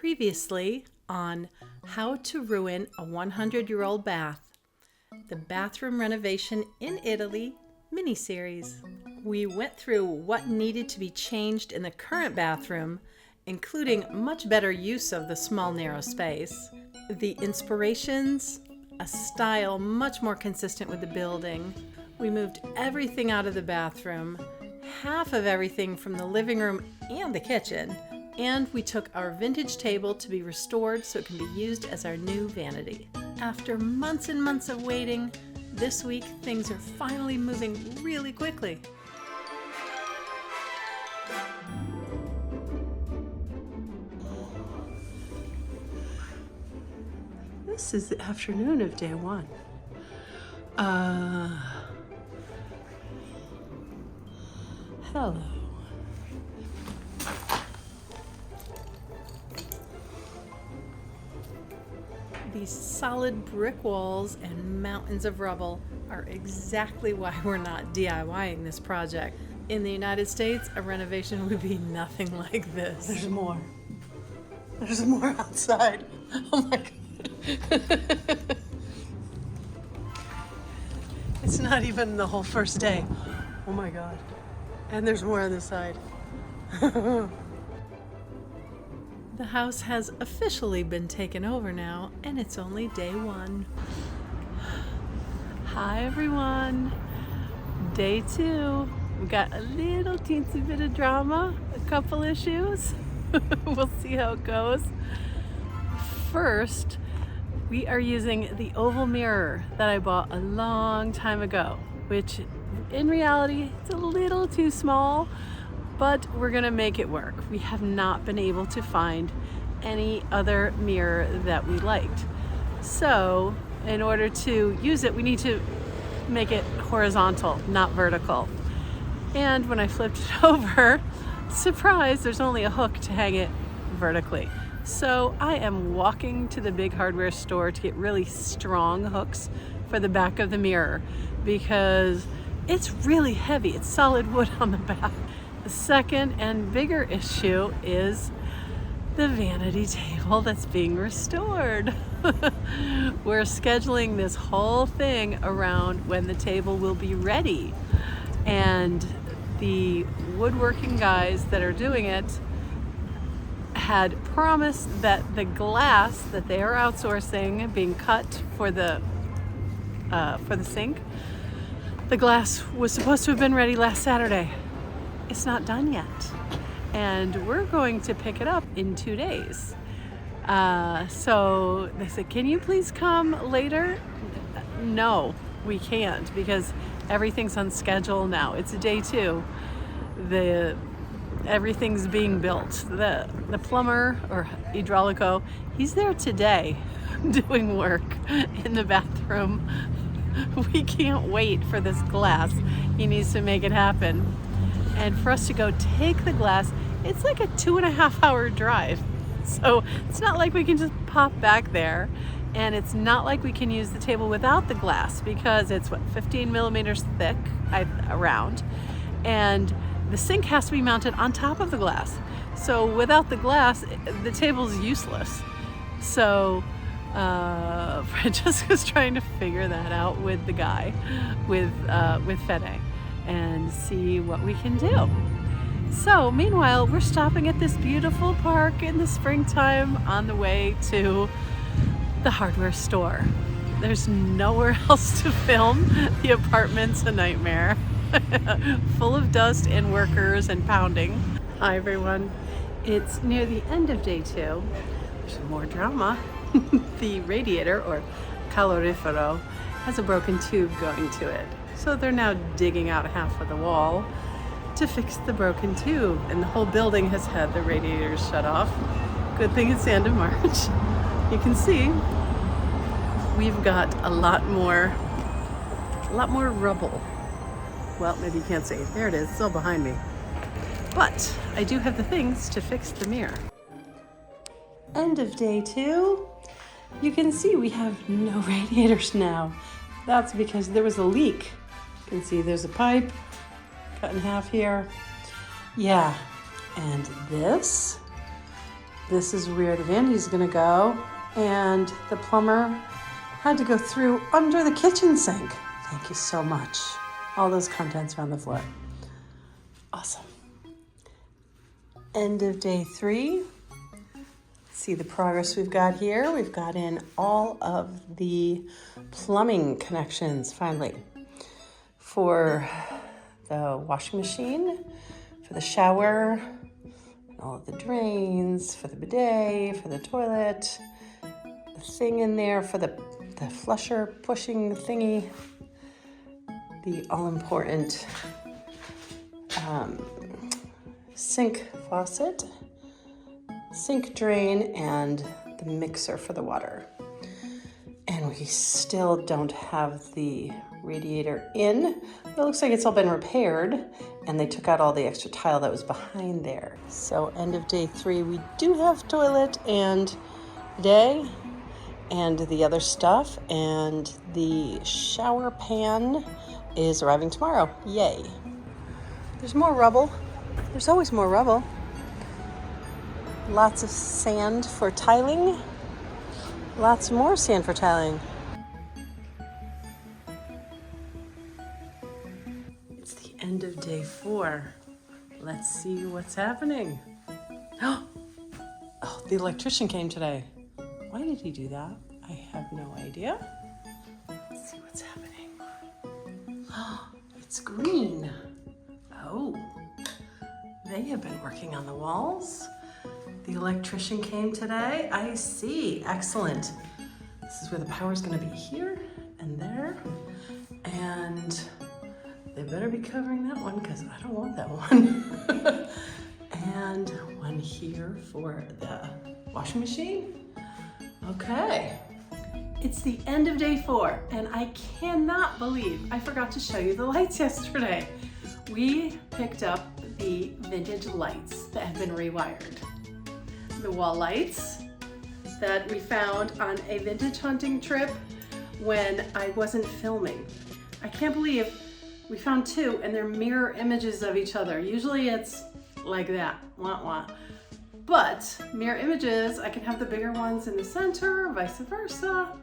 Previously on How to Ruin a 100-Year-Old Bath, the Bathroom Renovation in Italy mini-series. We went through what needed to be changed in the current bathroom, including much better use of the small narrow space, the inspirations, a style much more consistent with the building. We moved everything out of the bathroom, half of everything from the living room and the kitchen, and we took our vintage table to be restored so it can be used as our new vanity. After months and months of waiting, this week things are finally moving really quickly. This is the afternoon of day one. Hello. These solid brick walls and mountains of rubble are exactly why we're not DIYing this project. In the United States, a renovation would be nothing like this. There's more. There's more outside. Oh my God. It's not even the whole first day. Oh my God. And there's more on this side. The house has officially been taken over now, and it's only day one. Hi everyone. Day two. We got a little teensy bit of drama, a couple issues. We'll see how it goes. First, we are using the oval mirror that I bought a long time ago, which in reality, it's a little too small, but we're gonna make it work. We have not been able to find any other mirror that we liked. So in order to use it, we need to make it horizontal, not vertical. And when I flipped it over, surprise, there's only a hook to hang it vertically. So I am walking to the big hardware store to get really strong hooks for the back of the mirror because it's really heavy. It's solid wood on the back. The second and bigger issue is the vanity table that's being restored. We're scheduling this whole thing around when the table will be ready. And the woodworking guys that are doing it had promised that the glass that they are outsourcing, being cut for the sink, the glass was supposed to have been ready last Saturday. It's not done yet. And we're going to pick it up in 2 days. So they said, can you please come later? No, we can't because everything's on schedule now. It's day two. Everything's being built. The plumber or hydraulico, he's there today doing work in the bathroom. We can't wait for this glass. He needs to make it happen. And for us to go take the glass, it's like a 2.5-hour drive. So it's not like we can just pop back there. And it's not like we can use the table without the glass because it's 15 millimeters thick around. And the sink has to be mounted on top of the glass. So without the glass, the table's useless. So Francesca's trying to figure that out with the guy, with Fede, and see what we can do. So meanwhile, we're stopping at this beautiful park in the springtime on the way to the hardware store. There's nowhere else to film. The apartment's a nightmare. Full of dust and workers and pounding. Hi everyone. It's near the end of day two. There's more drama. The radiator, or calorifero, has a broken tube going to it. So they're now digging out half of the wall to fix the broken tube. And the whole building has had the radiators shut off. Good thing it's the end of March. You can see we've got a lot more rubble. Well, maybe you can't see. There it is, it's all behind me. But I do have the things to fix the mirror. End of day two. You can see we have no radiators now. That's because there was a leak. You can see there's a pipe cut in half here. Yeah, and this This is where the vanity's gonna go, and the plumber had to go through under the kitchen sink. Thank you so much. All those contents are on the floor. Awesome. End of day 3. See the progress we've got here. We've got in all of the plumbing connections finally for the washing machine, for the shower, all of the drains, for the bidet, for the toilet, the thing in there for the flusher pushing thingy, the all-important sink faucet, sink drain, and the mixer for the water. And we still don't have the radiator in. It looks like it's all been repaired, and they took out all the extra tile that was behind there. So end of day 3, we do have toilet and bidet and the other stuff, and the shower pan is arriving tomorrow. Yay. There's more rubble. There's always more rubble. Lots of sand for tiling. Lots more sand for tiling. It's the end of day 4. Let's see what's happening. Oh, the electrician came today. Why did he do that? I have no idea. Let's see what's happening. Oh, it's green. Oh, they have been working on the walls. The electrician came today. I see. Excellent. This is where the power is going to be here and there. And they better be covering that one because I don't want that one. And one here for the washing machine. Okay. It's the end of day 4, and I cannot believe I forgot to show you the lights yesterday. We picked up the vintage lights that have been rewired. The wall lights that we found on a vintage hunting trip when I wasn't filming. I can't believe we found 2 and they're mirror images of each other. Usually it's like that, wah wah. But mirror images, I can have the bigger ones in the center, vice versa.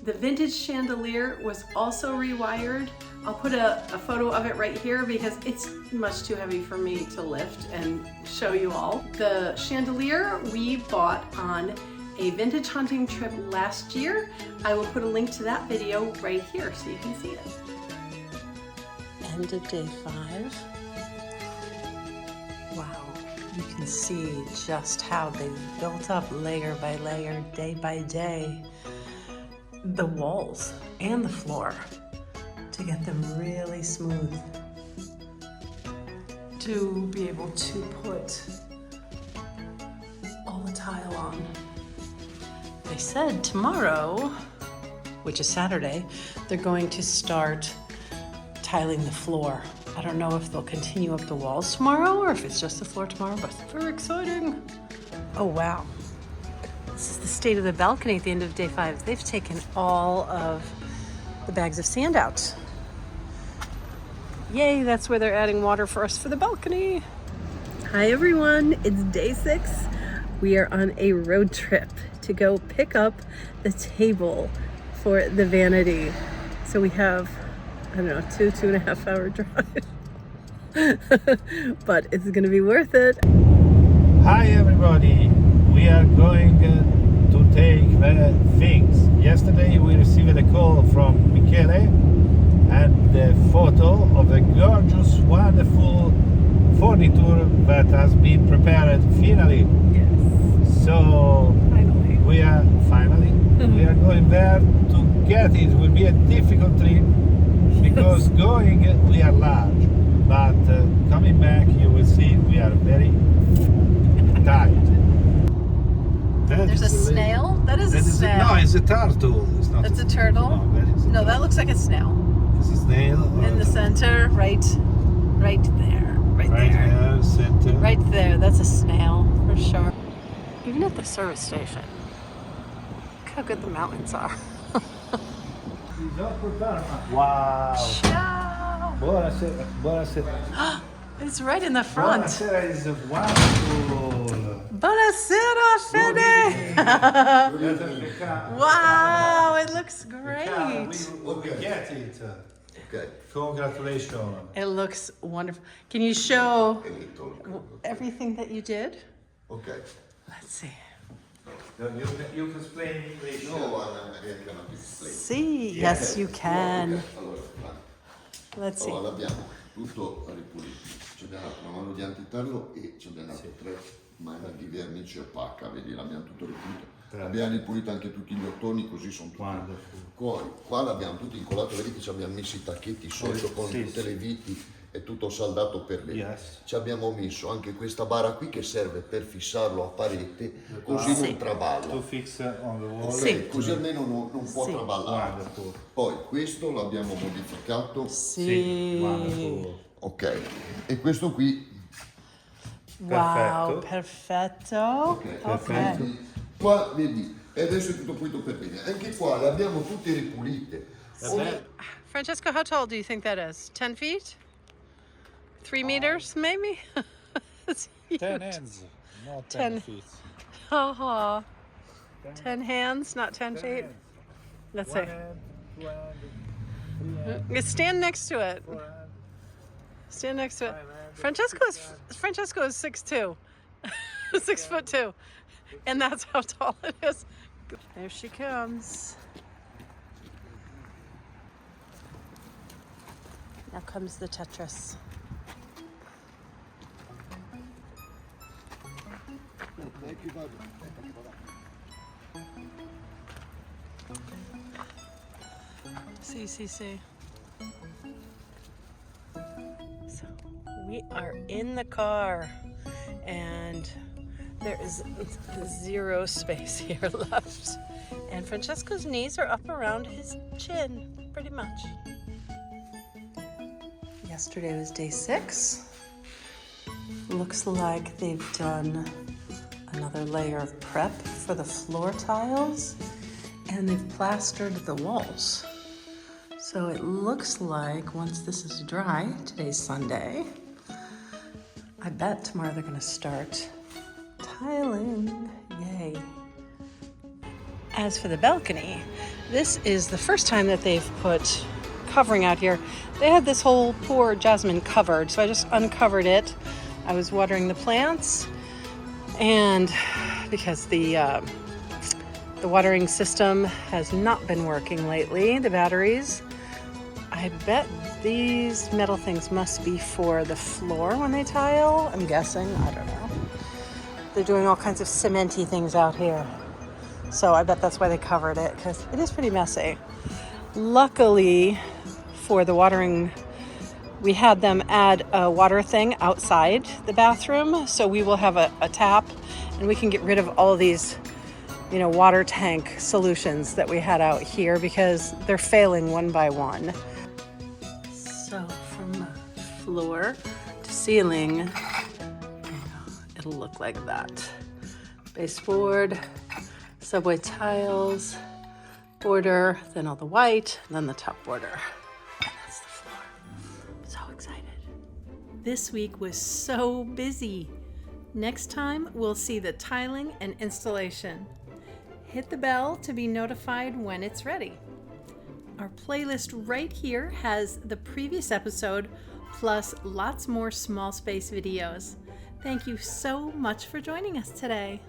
The vintage chandelier was also rewired. I'll put a photo of it right here because it's much too heavy for me to lift and show you all. The chandelier we bought on a vintage hunting trip last year. I will put a link to that video right here so you can see it. End of day 5. Wow, you can see just how they built up layer by layer, day by day, the walls and the floor to get them really smooth, to be able to put all the tile on. They said tomorrow, which is Saturday, they're going to start tiling the floor. I don't know if they'll continue up the walls tomorrow or if it's just the floor tomorrow, but it's very exciting. Oh wow. This is the state of the balcony at the end of day 5. They've taken all of the bags of sand out. Yay, that's where they're adding water for us for the balcony. Hi everyone, it's day 6. We are on a road trip to go pick up the table for the vanity. So we have, I don't know, 2.5 hour drive. But it's gonna be worth it. Hi everybody, we are going to take the things. Yesterday we received a call from Michele and the photo of a gorgeous, wonderful furniture that has been prepared finally. Yes. So Finally. we are going there to get it. It will be a difficult trip because going we are large, but coming back you will see we are very tight. There's a snail? That is a snail. No, it's a turtle. It's not. That's a turtle? No, that looks like a snail. It's a snail. In the center, right there. Right there. Center. Right there, that's a snail for sure. Even at the service station, look how good the mountains are. Isoppo Parma. Wow. Ciao. Buonasera. It's right in the front. Buonasera is wonderful. Buonasera, Fede! Wow, it looks great. We get it. Okay. Congratulations. It looks wonderful. Can you show everything that you did? Okay. Let's see. No, you can explain in English. No, I cannot explain. See, yes, you can. Ok, allora, Let's see. allora abbiamo tutto ripulito. Ci abbiamo dato una mano di antitarlo e ci abbiamo dato 3 mani di vernice opaca, vedi, l'abbiamo tutto ripulito. Abbiamo ripulito anche tutti gli ottoni, così sono tutti cuori. Qua l'abbiamo tutto incollato, vedi che ci abbiamo messo i tacchetti sotto con tutte le viti, è tutto saldato per lei. Ci abbiamo messo anche questa bara qui che serve per fissarlo a parete, così non traballa. To fix on the wall. Sì. Così almeno non può traballare. Wonderful. Poi questo l'abbiamo modificato. Sì. Wonderful. Ok. E questo qui. Wow, perfetto. Ok. Qua vedi, e adesso è tutto pulito per bene. Anche qua le abbiamo tutte ripulite. Francesco, how tall do you think that is? 10 feet? 3 meters, maybe? It's huge. 10 hands, not 10 feet. Oh, 10 hands, not 10 feet. Let's see. 1 hand, 2 hand, 3 hand, You stand next to it. 4 hand. Stand next to it. Francesco is 6'2", 6'2", and that's how tall it is. There she comes. Now comes the Tetris. See. So we are in the car and there is 0 space here left. And Francesco's knees are up around his chin, pretty much. Yesterday was day 6. Looks like they've done another layer of prep for the floor tiles and they've plastered the walls. So it looks like once this is dry, today's Sunday, I bet tomorrow they're gonna start tiling. Yay. As for the balcony, this is the first time that they've put covering out here. They had this whole poor jasmine covered, so I just uncovered it. I was watering the plants, and because the watering system has not been working lately, the batteries, I bet these metal things must be for the floor when they tile, I'm guessing, I don't know. They're doing all kinds of cementy things out here. So I bet that's why they covered it, because it is pretty messy. Luckily for the watering, we had them add a water thing outside the bathroom, so we will have a tap and we can get rid of all of these, water tank solutions that we had out here because they're failing one by one. So from floor to ceiling, it'll look like that. Baseboard, subway tiles, border, then all the white, and then the top border. And that's the floor. I'm so excited. This week was so busy. Next time, we'll see the tiling and installation. Hit the bell to be notified when it's ready. Our playlist right here has the previous episode, plus lots more small space videos. Thank you so much for joining us today.